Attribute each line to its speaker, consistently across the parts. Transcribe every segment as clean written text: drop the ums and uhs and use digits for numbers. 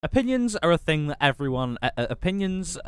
Speaker 1: Opinions are a thing that everyone opinions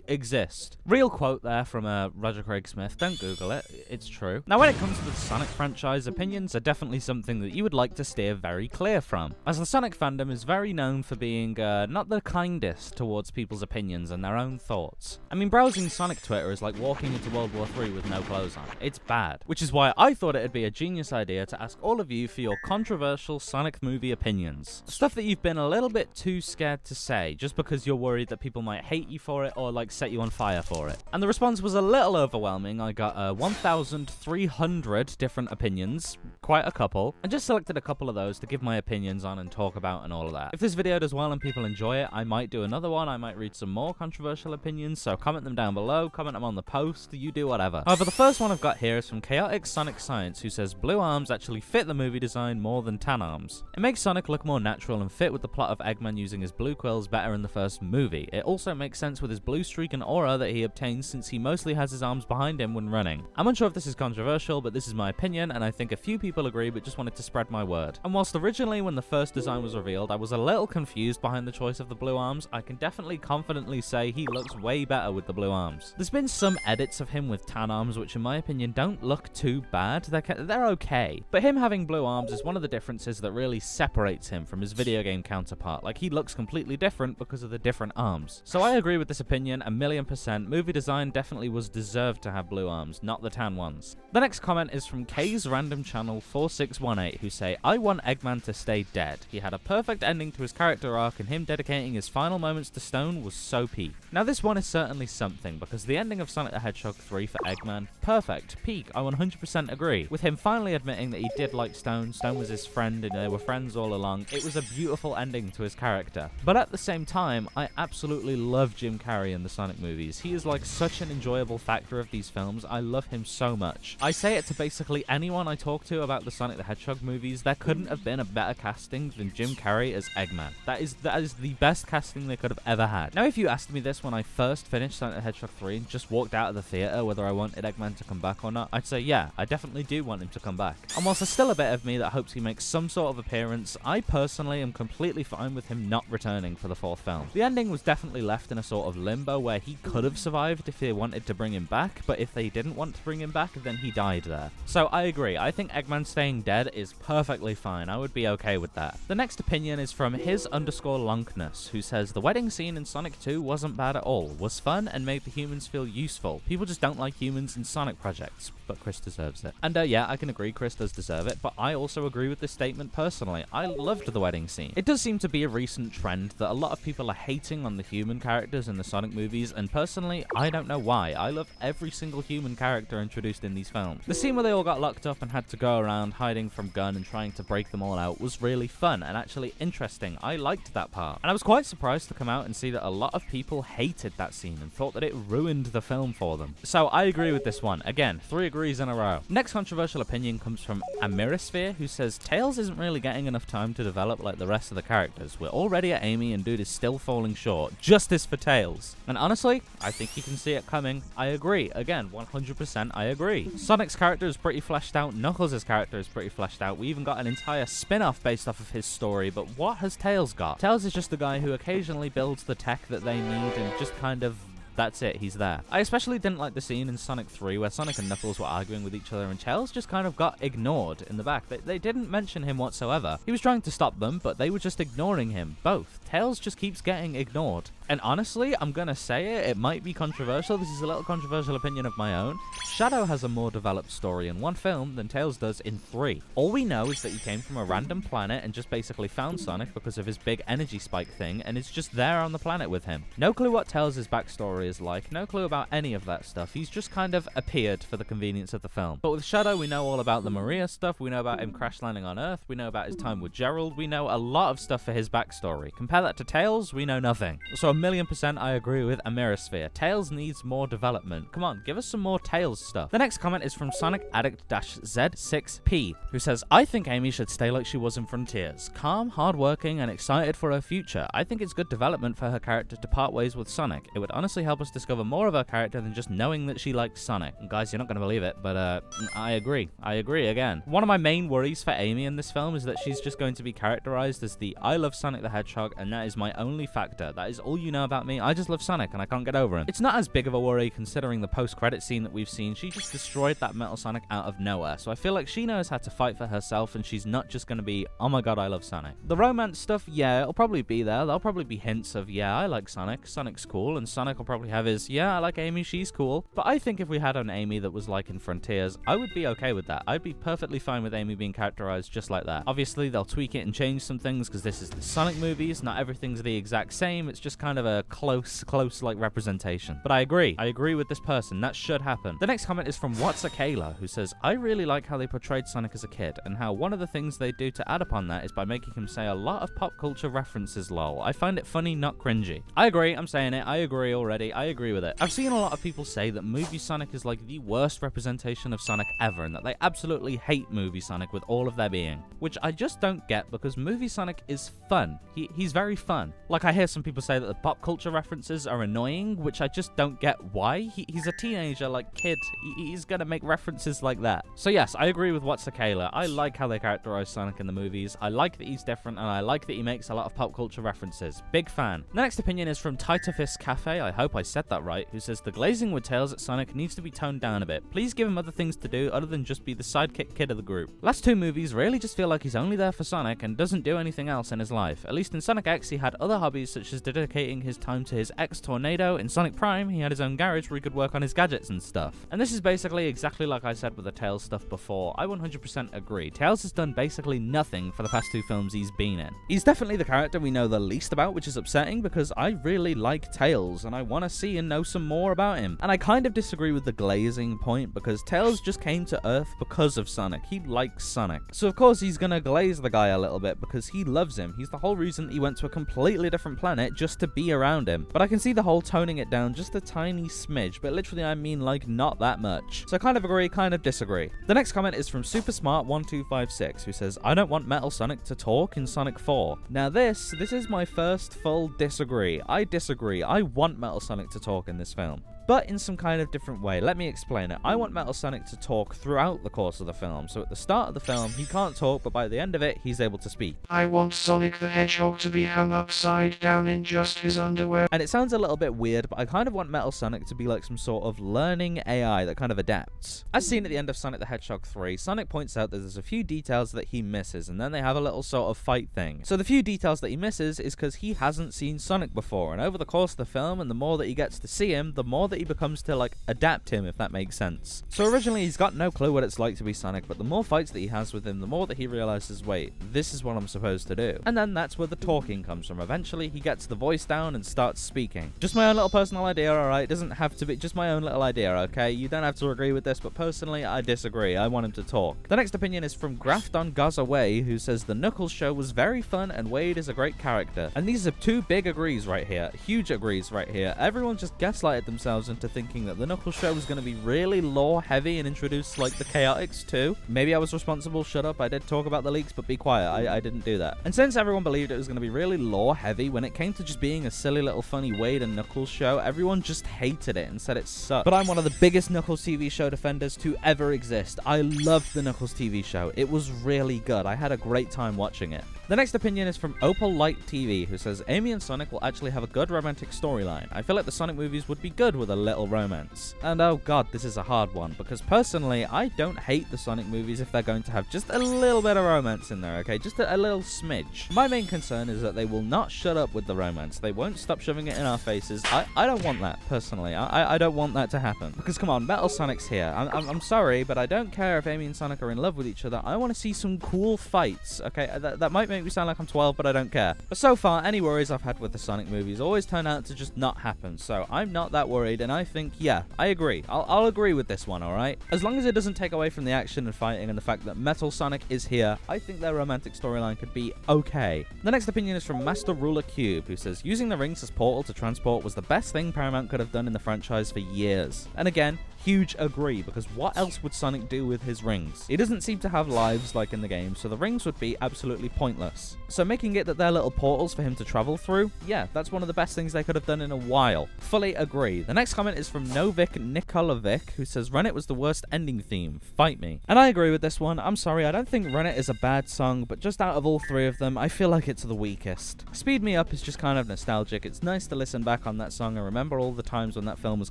Speaker 1: exist. Real quote there from Roger Craig Smith. Don't Google it. It's true. Now, when it comes to the Sonic franchise, opinions are definitely something that you would like to steer very clear from, as the Sonic fandom is very known for being not the kindest towards people's opinions and their own thoughts. I mean, browsing Sonic Twitter is like walking into World War III with no clothes on. It's bad. Which is why I thought it'd be a genius idea to ask all of you for your controversial Sonic movie opinions. Stuff that you've been a little bit too scared to say, just because you're worried that people might hate you for it or like set you on fire for it. And the response was a little overwhelming. I got 1,300 different opinions, quite a couple, and just selected a couple of those to give my opinions on and talk about and all of that. If this video does well and people enjoy it, I might do another one. I might read some more controversial opinions, so comment them down below, comment them on the post, you do whatever. However, the first one I've got here is from Chaotic Sonic Science, who says blue arms actually fit the movie design more than tan arms. It makes Sonic look more natural and fit with the plot of Eggman using his blue quills better in the first movie. It also makes sense with his blue streak and aura that he obtains, since he mostly has his arms behind him when running. I'm unsure if this is controversial, but this is my opinion, and I think a few people agree, but just wanted to spread my word. And whilst originally when the first design was revealed I was a little confused behind the choice of the blue arms, I can definitely confidently say he looks way better with the blue arms. There's been some edits of him with tan arms which in my opinion don't look too bad. They're okay, but him having blue arms is one of the differences that really separates him from his video game counterpart. Like, he looks completely different because of the different arms. So I agree with this opinion 1,000,000%. Movie design definitely was deserved to have blue arms, not the tan ones. The next comment is from K's Random Channel 4618, who say, I want Eggman to stay dead. He had a perfect ending to his character arc, and him dedicating his final moments to Stone was so peak. Now this one is certainly something, because the ending of Sonic the Hedgehog 3 for Eggman, perfect, peak, I 100% agree. With him finally admitting that he did like Stone, Stone was his friend and they were friends all along, it was a beautiful ending to his character. But at the same time, I absolutely love Jim Carrey in the Sonic movies. He is like such an enjoyable factor of these films. I love him so much. I say it to basically anyone I talk to about the Sonic the Hedgehog movies, there couldn't have been a better casting than Jim Carrey as Eggman. That is the best casting they could have ever had. Now if you asked me this when I first finished Sonic the Hedgehog 3 and just walked out of the theater whether I wanted Eggman to come back or not, I'd say yeah, I definitely do want him to come back. And whilst there's still a bit of me that hopes he makes some sort of appearance, I personally am completely fine with him not returning for the fourth film. The ending was definitely left in a sort of limbo where he could have survived if they wanted to bring him back, but if they didn't want to bring him back, then he died there. So I agree, I think Eggman staying dead is perfectly fine. I would be okay with that. The next opinion is from his_lonkness, who says the wedding scene in Sonic 2 wasn't bad at all, was fun and made the humans feel useful. People just don't like humans in Sonic projects, but Chris deserves it. And yeah, I can agree, Chris does deserve it, but I also agree with this statement personally. I loved the wedding scene. It does seem to be a recent trend that a lot of people are hating on the human characters in the Sonic movies, and personally, I don't know why. I love every single human character introduced in these films. The scene where they all got locked up and had to go around hiding from Gunn and trying to break them all out was really fun and actually interesting. I liked that part. And I was quite surprised to come out and see that a lot of people hated that scene and thought that it ruined the film for them. So I agree with this one. Again, 3 agrees in a row. Next controversial opinion comes from Amirisphere, who says Tails isn't really getting enough time to develop like the rest of the characters. We're already at Amy and dude is still falling short. Justice for Tails. And honestly, I think you can see it coming. I agree. Again, 100% I agree. Sonic's character is pretty fleshed out. Knuckles' character is pretty fleshed out. We even got an entire spin-off based off of his story, but what has Tails got? Tails is just the guy who occasionally builds the tech that they need and just kind of that's it, he's there. I especially didn't like the scene in Sonic 3 where Sonic and Knuckles were arguing with each other and Tails just kind of got ignored in the back. They didn't mention him whatsoever. He was trying to stop them, but they were just ignoring him. Both. Tails just keeps getting ignored. And honestly, I'm gonna say it might be controversial. This is a little controversial opinion of my own. Shadow has a more developed story in one film than Tails does in 3. All we know is that he came from a random planet and just basically found Sonic because of his big energy spike thing, and is just there on the planet with him. No clue what Tails' backstory is like, no clue about any of that stuff. He's just kind of appeared for the convenience of the film. But with Shadow, we know all about the Maria stuff, we know about him crash landing on Earth, we know about his time with Gerald, we know a lot of stuff for his backstory. Compare that to Tails, we know nothing. So 1,000,000% I agree with Amirisphere. Tails needs more development. Come on, give us some more Tails stuff. The next comment is from Sonic Addict-Z6P, who says, I think Amy should stay like she was in Frontiers. Calm, hardworking, and excited for her future. I think it's good development for her character to part ways with Sonic. It would honestly help help us discover more of her character than just knowing that she likes Sonic. And guys, you're not going to believe it, but I agree. I agree again. One of my main worries for Amy in this film is that she's just going to be characterized as the I love Sonic the Hedgehog, and that is my only factor. That is all you know about me. I just love Sonic, and I can't get over him. It's not as big of a worry considering the post-credit scene that we've seen. She just destroyed that Metal Sonic out of nowhere, so I feel like she knows how to fight for herself, and she's not just going to be, oh my god, I love Sonic. The romance stuff, yeah, it'll probably be there. There'll probably be hints of, yeah, I like Sonic. Sonic's cool, and Sonic will probably have his, yeah, I like Amy, she's cool. But I think if we had an Amy that was like in Frontiers, I would be okay with that. I'd be perfectly fine with Amy being characterized just like that. Obviously, they'll tweak it and change some things because this is the Sonic movies. Not everything's the exact same. It's just kind of a close like representation. But I agree. I agree with this person. That should happen. The next comment is from What's a Kayla, who says, I really like how they portrayed Sonic as a kid, and how one of the things they do to add upon that is by making him say a lot of pop culture references, lol. I find it funny, not cringy. I agree. I'm saying it. I agree already. I agree with it. I've seen a lot of people say that movie Sonic is like the worst representation of Sonic ever, and that they absolutely hate movie Sonic with all of their being, which I just don't get, because movie Sonic is fun. He's very fun. Like, I hear some people say that the pop culture references are annoying, which I just don't get why. He's a teenager, like, kid. He's gonna make references like that. So yes, I agree with What's a Kayla. I like how they characterize Sonic in the movies. I like that he's different, and I like that he makes a lot of pop culture references. Big fan. The next opinion is from Titifis Cafe, I hope I said that right, who says, the glazing with Tails at Sonic needs to be toned down a bit. Please give him other things to do other than just be the sidekick kid of the group. Last two movies really just feel like he's only there for Sonic and doesn't do anything else in his life. At least in Sonic X, he had other hobbies such as dedicating his time to his ex-Tornado. In Sonic Prime, he had his own garage where he could work on his gadgets and stuff. And this is basically exactly like I said with the Tails stuff before. I 100% agree. Tails has done basically nothing for the past two films he's been in. He's definitely the character we know the least about, which is upsetting because I really like Tails and I want to see and know some more about him. And I kind of disagree with the glazing point because Tails just came to Earth because of Sonic. He likes Sonic. So of course he's gonna glaze the guy a little bit because he loves him. He's the whole reason he went to a completely different planet just to be around him. But I can see the whole toning it down just a tiny smidge, but literally I mean like not that much. So kind of agree, kind of disagree. The next comment is from SuperSmart1256, who says, I don't want Metal Sonic to talk in Sonic 4. Now this is my first full disagree. I disagree. I want Metal Sonic to talk in this film, but in some kind of different way. Let me explain it. I want Metal Sonic to talk throughout the course of the film. So at the start of the film, he can't talk, but by the end of it, he's able to speak.
Speaker 2: I want Sonic the Hedgehog to be hung upside down in just his underwear.
Speaker 1: And it sounds a little bit weird, but I kind of want Metal Sonic to be like some sort of learning AI that kind of adapts. As seen at the end of Sonic the Hedgehog 3, Sonic points out that there's a few details that he misses, and then they have a little sort of fight thing. So the few details that he misses is because he hasn't seen Sonic before, and over the course of the film, and the more that he gets to see him, the more that he becomes to like adapt him, if that makes sense. So originally he's got no clue what it's like to be Sonic, but the more fights that he has with him, the more that he realizes, wait, this is what I'm supposed to do. And then that's where the talking comes from. Eventually he gets the voice down and starts speaking. Just my own little personal idea, alright? Doesn't have to be, just my own little idea, okay? You don't have to agree with this, but personally I disagree. I want him to talk. The next opinion is from Graft on Gaza Way, who says the Knuckles show was very fun and Wade is a great character. And these are two big agrees right here. Huge agrees right here. Everyone just gaslighted themselves into thinking that the Knuckles show was going to be really lore heavy and introduce like the Chaotix too. Maybe I was responsible, shut up. I did talk about the leaks, but be quiet. I didn't do that. And since everyone believed it was going to be really lore heavy, when it came to just being a silly little funny Wade and Knuckles show, everyone just hated it and said it sucked. But I'm one of the biggest Knuckles TV show defenders to ever exist. I loved the Knuckles TV show. It was really good. I had a great time watching it. The next opinion is from Opal Light TV, who says Amy and Sonic will actually have a good romantic storyline. I feel like the Sonic movies would be good with a little romance. And oh god, this is a hard one, because personally, I don't hate the Sonic movies if they're going to have just a little bit of romance in there, okay? Just a little smidge. My main concern is that they will not shut up with the romance. They won't stop shoving it in our faces. I don't want that, personally. I don't want that to happen. Because come on, Metal Sonic's here. I'm sorry, but I don't care if Amy and Sonic are in love with each other. I want to see some cool fights, okay? That might make me sound like I'm 12, but I don't care. But so far, any worries I've had with the Sonic movies always turn out to just not happen. So I'm not that worried, and I think, yeah, I agree. I'll agree with this one, alright? As long as it doesn't take away from the action and fighting and the fact that Metal Sonic is here, I think their romantic storyline could be okay. The next opinion is from Master Ruler Cube, who says, using the rings as portal to transport was the best thing Paramount could have done in the franchise for years. And again, huge agree, because what else would Sonic do with his rings? He doesn't seem to have lives like in the game, so the rings would be absolutely pointless. pointless. So making it that they're little portals for him to travel through, yeah, that's one of the best things they could have done in a while. Fully agree. The next comment is from Novik Nikolovic, who says, Run It was the worst ending theme. Fight me. And I agree with this one. I'm sorry, I don't think Run It is a bad song, but just out of all three of them, I feel like it's the weakest. Speed Me Up is just kind of nostalgic. It's nice to listen back on that song and remember all the times when that film was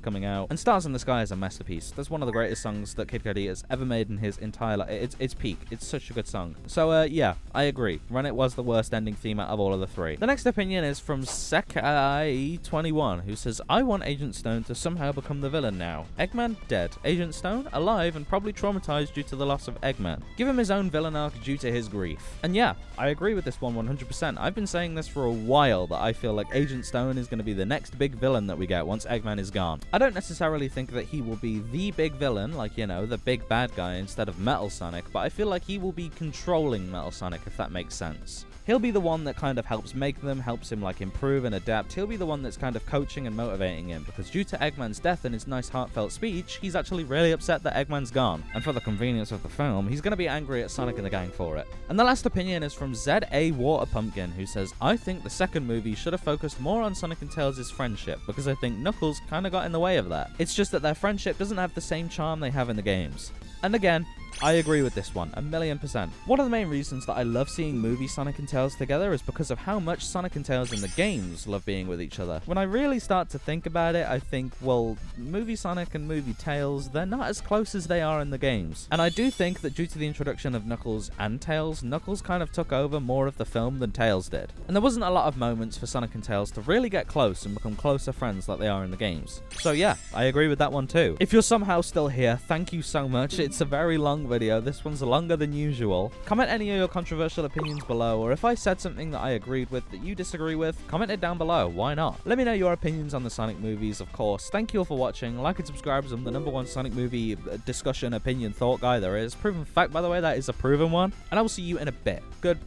Speaker 1: coming out. And Stars in the Sky is a masterpiece. That's one of the greatest songs that Kid Cudi has ever made in his entire life. It's peak. It's such a good song. So, yeah, I agree. Run It was the worst ending theme out of all of the three. The next opinion is from Sekai21, who says, I want Agent Stone to somehow become the villain now. Eggman, dead. Agent Stone, alive and probably traumatized due to the loss of Eggman. Give him his own villain arc due to his grief. And yeah, I agree with this one 100%. I've been saying this for a while, that I feel like Agent Stone is going to be the next big villain that we get once Eggman is gone. I don't necessarily think that he will be the big villain, like, you know, the big bad guy instead of Metal Sonic, but I feel like he will be controlling Metal Sonic, if that makes sense. He'll be the one that kind of helps make them, helps him like improve and adapt. He'll be the one that's kind of coaching and motivating him, because due to Eggman's death and his nice heartfelt speech, he's actually really upset that Eggman's gone. And for the convenience of the film, he's going to be angry at Sonic and the gang for it. And the last opinion is from Z.A. Water Pumpkin, who says, I think the second movie should have focused more on Sonic and Tails' friendship, because I think Knuckles kind of got in the way of that. It's just that their friendship doesn't have the same charm they have in the games. And again, I agree with this one, 1,000,000%. One of the main reasons that I love seeing movie Sonic and Tails together is because of how much Sonic and Tails in the games love being with each other. When I really start to think about it, I think, well, movie Sonic and movie Tails, they're not as close as they are in the games. And I do think that due to the introduction of Knuckles and Tails, Knuckles kind of took over more of the film than Tails did. And there wasn't a lot of moments for Sonic and Tails to really get close and become closer friends like they are in the games. So yeah, I agree with that one too. If you're somehow still here, thank you so much. It's a very long video. This one's longer than usual. Comment any of your controversial opinions below, or if I said something that I agreed with that you disagree with, comment it down below. Why not? Let me know your opinions on the Sonic movies, of course. Thank you all for watching. Like and subscribe, as I'm the #1 Sonic movie discussion, opinion, thought guy there is. Proven fact, by the way, that is a proven one. And I will see you in a bit. Good.